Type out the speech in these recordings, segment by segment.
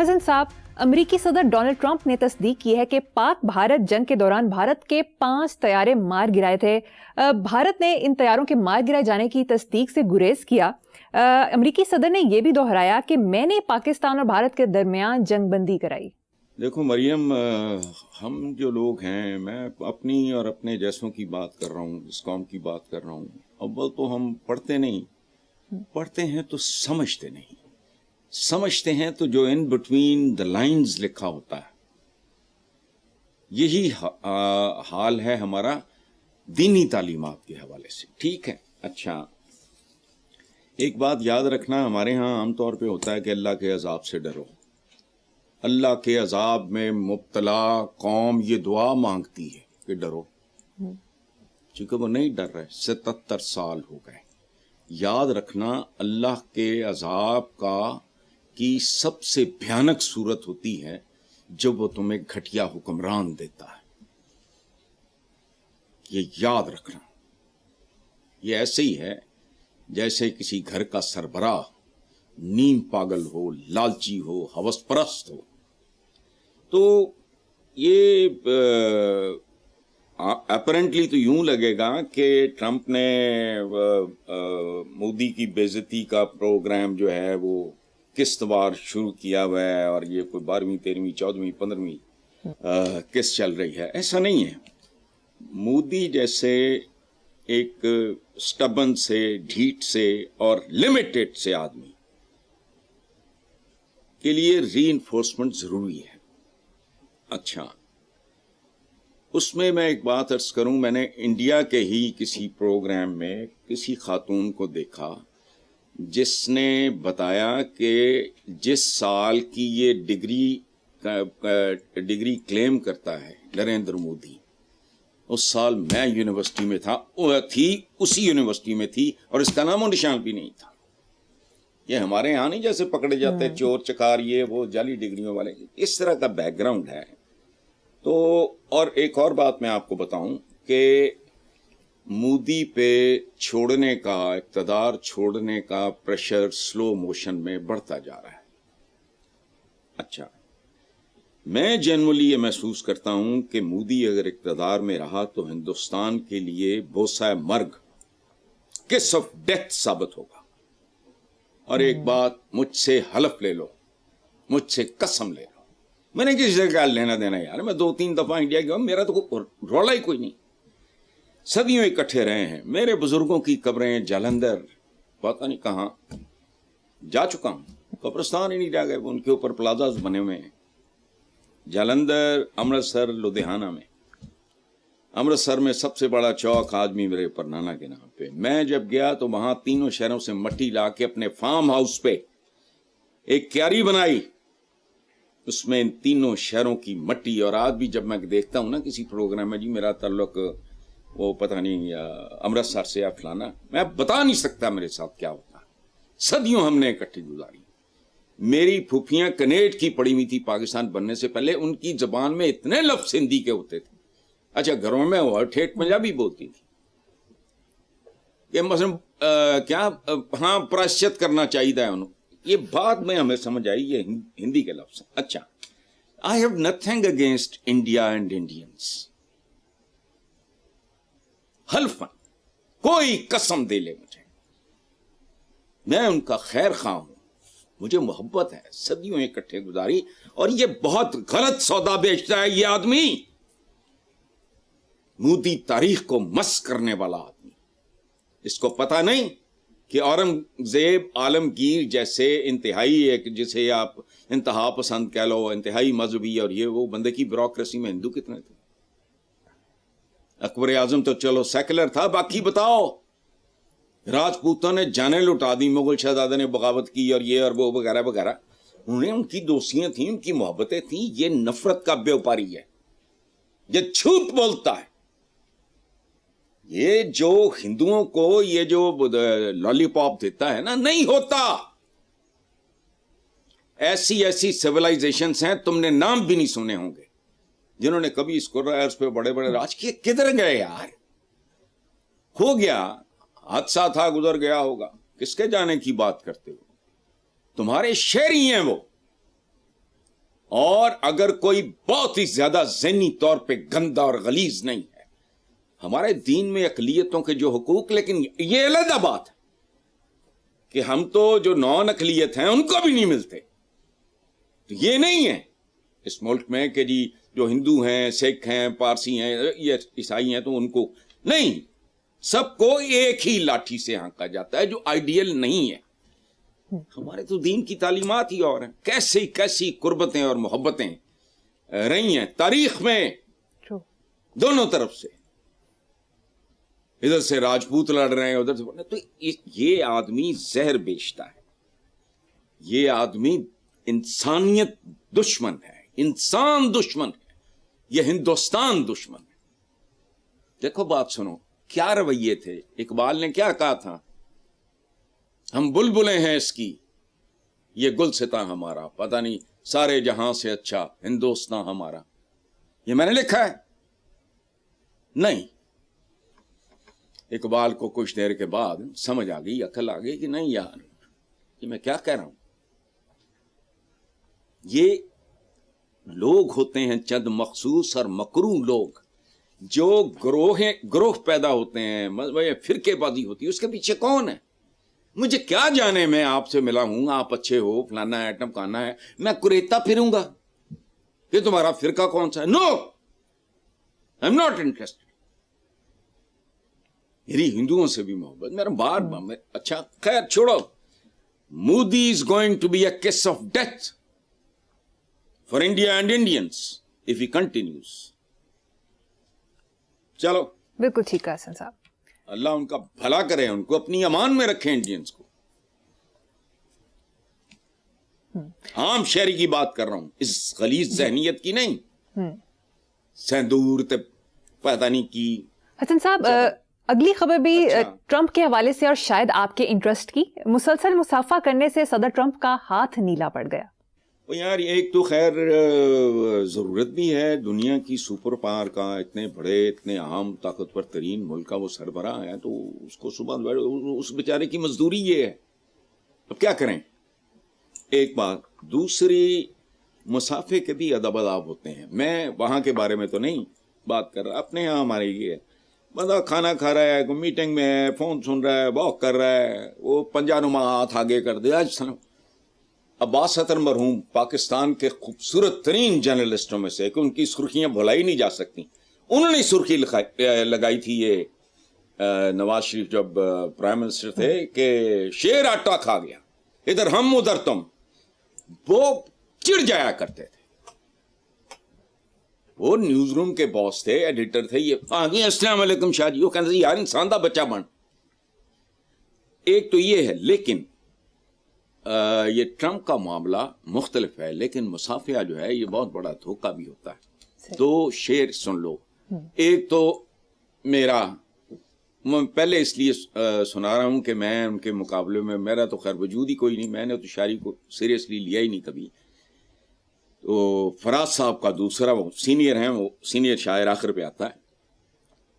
हसन साहब, अमरीकी सदर डोनाल्ड ट्रंप ने तस्दीक की है कि पाक भारत जंग के दौरान भारत के 5 तैयारे मार गिराए थे। भारत ने इन तैयारों के मार गिराए जाने की तस्दीक से गुरेज किया। अमरीकी सदर ने यह भी दोहराया कि मैंने पाकिस्तान और भारत के दरमियान जंगबंदी कराई। देखो मरियम, हम जो लोग हैं, मैं अपनी और अपने जैसों की बात कर रहा हूँ, इस कौम की बात कर रहा हूँ। अव्वल तो हम पढ़ते नहीं, पढ़ते हैं तो समझते नहीं, समझते हैं तो जो इन बिटवीन द लाइंस लिखा होता है, यही हाल है हमारा दीनी तालीमात के हवाले से। ठीक है, अच्छा, एक बात याद रखना, हमारे यहाँ आमतौर पे होता है कि अल्लाह के अजाब से डरो। अल्लाह के अजाब में मुब्तला कौम ये दुआ मांगती है कि डरो, क्योंकि वो नहीं डर रहे। 77 साल हो गए। याद रखना, अल्लाह के अजाब की सबसे भयानक सूरत होती है जब वो तुम्हें घटिया हुक्मरान देता है। ये याद रखना। ये ऐसे ही है जैसे किसी घर का सरबराह नीम पागल हो, लालची हो, हवसपरस्त हो। तो ये अपरेंटली तो यूं लगेगा कि ट्रंप ने मोदी की बेइज्जती का प्रोग्राम जो है वो किस्तवार शुरू किया हुआ है और ये कोई 12वीं 13वीं 14वीं 15वीं किस्त चल रही है। ऐसा नहीं है। मोदी जैसे एक स्टबन से, ढीठ से और लिमिटेड से आदमी के लिए रीइंफोर्समेंट जरूरी है। अच्छा, उसमें मैं एक बात अर्ज करूं, मैंने इंडिया के ही किसी प्रोग्राम में किसी खातून को देखा जिसने बताया कि जिस साल की ये डिग्री क्लेम करता है नरेंद्र मोदी, उस साल मैं यूनिवर्सिटी में था, उसी यूनिवर्सिटी में थी और इसका नामो निशान भी नहीं था। ये हमारे यहाँ नहीं जैसे पकड़े जाते हैं चोर चकार, ये वो जाली डिग्रियों वाले, इस तरह का बैकग्राउंड है। तो और एक और बात मैं आपको बताऊं कि मोदी पे छोड़ने का, इक़्तिदार छोड़ने का प्रेशर स्लो मोशन में बढ़ता जा रहा है। अच्छा, मैं जनरली ये महसूस करता हूं कि मोदी अगर इक़्तिदार में रहा तो हिंदुस्तान के लिए बोसा मर्ग, किस ऑफ डेथ साबित होगा। और एक बात मुझसे हलफ ले लो, मुझसे कसम ले लो, मैंने किसी से क्या लेना देना यार। मैं 2-3 दफा इंडिया गया, मेरा तो रोला ही कोई नहीं। सदियों इकट्ठे रहे हैं। मेरे बुजुर्गों की कब्रें जालंधर, पता नहीं कहां जा चुका हूं, कब्रिस्तान ही नहीं जा गए, उनके ऊपर प्लाजाज बने हुए हैं। जालंधर, अमृतसर, लुधियाना में। अमृतसर में सबसे बड़ा चौक आदमी मेरे ऊपर नाना के नाम पे। मैं जब गया तो वहां तीनों शहरों से मट्टी ला के अपने फार्म हाउस पे एक क्यारी बनाई, उसमें इन तीनों शहरों की मट्टी। और आज भी जब मैं देखता हूं ना किसी प्रोग्राम में, जी मेरा ताल्लुक वो पता नहीं अमृतसर से या फलाना, मैं बता नहीं सकता मेरे साथ क्या होता। सदियों हमने इकट्ठी गुजारी। मेरी फूफियां कनेट की पड़ी हुई थी पाकिस्तान बनने से पहले, उनकी जबान में इतने लफ्ज हिंदी के होते थे। अच्छा, घरों में वो ठेठ पंजाबी बोलती थी कि मसलन क्या, हाँ प्रायश्चित करना चाहिए उन्होंने, ये बाद में हमें समझ आई ये हिंदी के लफ्ज। अच्छा, I have nothing against India and Indians. हल्फन कोई कसम दे ले मुझे, मैं उनका खैर खा हूं, मुझे मोहब्बत है। सदियों इकट्ठे गुजारी। और ये बहुत गलत सौदा बेचता है ये आदमी, मोदी तारीख को मस करने वाला आदमी। इसको पता नहीं कि औरंगजेब आलमगीर जैसे इंतहाई एक, जिसे आप इंतहा पसंद कह लो, इंतहाई मजहबी और ये वो बंदे की ब्यूरोक्रेसी में हिंदू कितने थे। अकबर आजम तो चलो सेकुलर था, बाकी बताओ। राजपूतों ने जाने लुटा दी, मुगल शहजादे ने बगावत की और ये और वो वगैरह वगैरह। उन्हें उनकी दोस्तियां थी, उनकी मोहब्बतें थी। ये नफरत का व्यापारी है, ये झूठ बोलता है। ये जो हिंदुओं को ये जो लॉलीपॉप देता है ना, नहीं होता। ऐसी ऐसी सिविलाइजेशंस हैं, तुमने नाम भी नहीं सुने होंगे, जिन्होंने कभी इसको उस पे बड़े बड़े राज किए। किधर गए यार? हो गया, हादसा था, गुजर गया होगा, किसके जाने की बात करते हो? तुम्हारे शहरी हैं वो, اور اگر کوئی بہت ہی زیادہ ذہنی طور پہ گندا اور غلیظ نہیں ہے، ہمارے دین میں اقلیتوں کے جو حقوق، لیکن یہ علیحدہ بات ہے کہ ہم تو جو نان اقلیت ہیں ان کو بھی نہیں ملتے. تو یہ نہیں ہے اس ملک میں کہ جی جو ہندو ہیں، سکھ ہیں، پارسی ہیں، یہ عیسائی ہیں تو ان کو نہیں، سب کو ایک ہی لاٹھی سے ہانکا جاتا ہے، جو آئیڈیل نہیں ہے. ہمارے تو دین کی تعلیمات ہی اور ہیں. کیسی کیسی قربتیں اور محبتیں رہی ہیں تاریخ میں دونوں طرف سے. ادھر سے راجپوت لڑ رہے ہیں، ادھر سے، تو یہ آدمی زہر بیچتا ہے. یہ آدمی انسانیت دشمن ہے، انسان دشمن ہے، یہ ہندوستان دشمن ہے. دیکھو بات سنو، کیا رویے تھے. اقبال نے کیا کہا تھا؟ ہم بلبلیں ہیں اس کی، یہ گلستاں ہمارا، پتہ نہیں سارے جہاں سے اچھا ہندوستان ہمارا. یہ میں نے لکھا ہے؟ نہیں. اقبال کو کچھ دیر کے بعد سمجھ آ گئی، عقل آ گئی کہ نہیں یار، یہ میں کیا کہہ رہا ہوں. یہ لوگ ہوتے ہیں چند مخصوص اور مکروہ لوگ، جو گروہ پیدا ہوتے ہیں، فرقے بازی ہوتی ہے. اس کے پیچھے کون ہے؟ مجھے کیا جانے، میں آپ سے ملا ہوں، آپ اچھے ہو، فلانا ہے، ٹمکانا ہے، میں کریتا پھروں گا کہ تمہارا فرقہ کون سا ہے. نو، آئی ایم ناٹ انٹرسٹڈ. میری ہندوؤں سے بھی محبت، میرا بار اچھا خیر چھوڑو. Modi is going to be a kiss of death for India and Indians if he continues. چلو بالکل ٹھیک ہے حسن صاحب. اللہ ان کا بھلا کرے، ان کو اپنی امان میں رکھیں انڈینس کو. عام شہری کی بات کر رہا ہوں، اس غلیظ ذہنیت کی نہیں. سندور تے پتہ نہیں کی. حسن صاحب اگلی خبر بھی ٹرمپ کے حوالے سے اور شاید آپ کے انٹرسٹ کی. مسلسل مصافحہ کرنے سے صدر ٹرمپ کا ہاتھ نیلا پڑ گیا. یار ایک تو خیر ضرورت بھی ہے، دنیا کی سپر پاور کا، اتنے بڑے اتنے عام طاقتور ترین ملک کا وہ سربراہ ہے، تو اس کو صبح اس بیچارے کی مزدوری یہ ہے. اب کیا کریں؟ ایک بات. دوسری، مسافے کے بھی ادب اداب ہوتے ہیں. میں وہاں کے بارے میں تو نہیں بات کر رہا، اپنے یہاں ہمارے یہ ہے، بندہ کھانا کھا رہا ہے، کوئی میٹنگ میں ہے، فون سن رہا ہے، واک کر رہا ہے، وہ پنجہ نما ہاتھ آگے کر دیا. عباس اطہر مرحوم پاکستان کے خوبصورت ترین جرنلسٹوں میں سے، کہ ان کی سرخیاں بھلائی نہیں جا سکتی. انہوں نے سرخی لگائی تھی یہ نواز شریف جب پرائم منسٹر تھے، کہ شیر آٹا کھا گیا، ادھر ہم ادھر تم. وہ چڑ جایا کرتے تھے. وہ نیوز روم کے باس تھے، ایڈیٹر تھے. یہ السلام علیکم شاہ جی، وہ کہتے تھے یار انسان دا بچہ بن. ایک تو یہ ہے. لیکن یہ ٹرمپ کا معاملہ مختلف ہے، لیکن مصافحہ جو ہے یہ بہت بڑا دھوکہ بھی ہوتا ہے. دو شعر سن لو. ایک تو میرا، میں پہلے اس لیے سنا رہا ہوں کہ میں ان کے مقابلے میں، میرا تو خیر وجود ہی کوئی نہیں، میں نے تو شاعری کو سیریسلی لیا ہی نہیں کبھی. تو فراز صاحب کا دوسرا، وہ سینئر ہیں، وہ سینئر شاعر آخر پہ آتا ہے.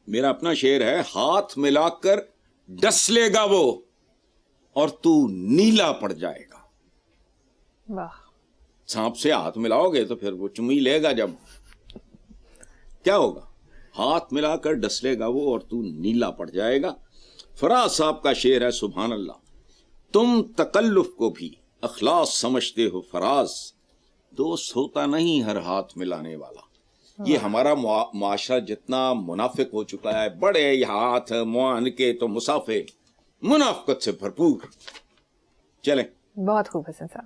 میرا اپنا شعر ہے، ہاتھ ملا کر ڈس لے گا وہ اور تو نیلا پڑ جائے گا. واہ. سانپ سے ہاتھ ملاؤ گے تو پھر وہ چمی لے گا، جب کیا ہوگا؟ ہاتھ ملا کر ڈس لے گا وہ اور تو نیلا پڑ جائے گا. فراز صاحب کا شعر ہے، سبحان اللہ. تم تکلف کو بھی اخلاص سمجھتے ہو فراز، دوست ہوتا نہیں ہر ہاتھ ملانے والا. یہ ہمارا معاشرہ جتنا منافق ہو چکا ہے، بڑے ہاتھ معان کے تو مسافے منافقت سے بھرپور. چلیں. بہت خوب حسن صاحب.